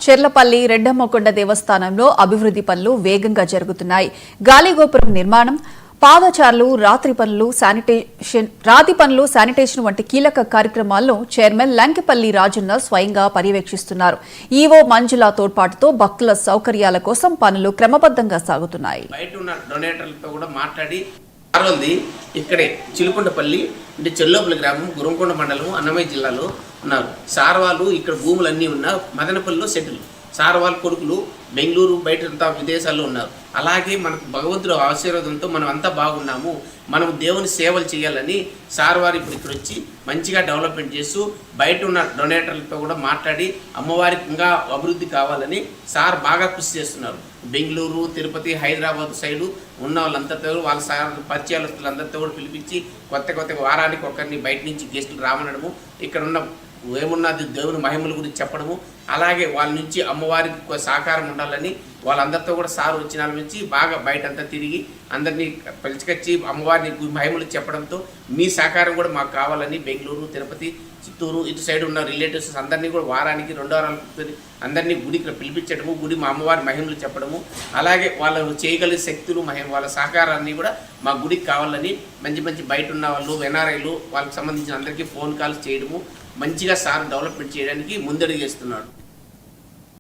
చెర్లపల్లి రెడ్డమ్మకొండ దేవస్థానంలో అభివృద్ధి పనులు వేగంగా జరుగుతున్నాయి. గాలిగోపురం నిర్మాణం, పాదచారులు, రాతి పనులు, శానిటేషన్ వంటి కీలక కార్యక్రమాలను చైర్మన్ లంకెపల్లి రాజన్న స్వయంగా పర్యవేక్షిస్తున్నారు. ఈవో మంజుల తోడ్పాటుతో భక్తుల సౌకర్యాల కోసం పనులు క్రమబద్ధంగా సాగుతున్నాయి. ఇక్కడే చిలుకొండపల్లి అంటే చెల్లోపల్లి గ్రామం, గురంకొండ మండలం, అన్నమయ్య జిల్లాలో ఉన్నారు. సార్ వాళ్ళు ఇక్కడ భూములన్నీ ఉన్న మదనపల్లిలో సెటిల్. సార్ వాళ్ళ కొడుకులు బెంగళూరు బయటంతా విదేశాల్లో ఉన్నారు. అలాగే మనకు భగవంతుడు ఆశీర్వాదంతో మనం అంతా బాగున్నాము, మనం దేవుని సేవలు చేయాలని సార్ వారు ఇప్పుడు ఇక్కడ వచ్చి మంచిగా డెవలప్మెంట్ చేస్తూ బయట ఉన్న డొనేటర్లతో కూడా మాట్లాడి అమ్మవారికి ఇంకా అభివృద్ధి కావాలని సార్ బాగా కృషి చేస్తున్నారు. బెంగళూరు, తిరుపతి, హైదరాబాద్ సైడు ఉన్న వాళ్ళందరితో వాళ్ళ సార్ పరిచయాలస్తులందరితో కూడా పిలిపించి కొత్త వారానికి ఒకరిని బయట నుంచి గెస్టులు రామనడము, ఇక్కడ ఉన్న ఏమున్నది దేవుని మహిమల గురించి చెప్పడము, అలాగే వాళ్ళ నుంచి అమ్మవారికి సహకారం ఉండాలని వాళ్ళందరితో కూడా సార్ వచ్చిన నుంచి బాగా బయటంతా తిరిగి అందరినీ పిలుచుకొచ్చి అమ్మవారిని మహిమలు చెప్పడంతో మీ సహకారం కూడా మాకు కావాలని బెంగళూరు, తిరుపతి, చిత్తూరు ఇటు సైడ్ ఉన్న రిలేటివ్స్ అందరినీ కూడా వారానికి 2 వారాలు అందరినీ గుడికి పిలిపించడము, గుడి మా అమ్మవారి మహిమలు చెప్పడము, అలాగే వాళ్ళు చేయగలిగే శక్తులు వాళ్ళ సహకారాన్ని కూడా మా గుడికి కావాలని మంచి బయట ఉన్న వాళ్ళు ఎన్ఆర్ఐలు వాళ్ళకి సంబంధించిన అందరికీ ఫోన్ కాల్స్ చేయడము, మంచిగా సార్ డెవలప్మెంట్ చేయడానికి ముందడుగు చేస్తున్నాడు.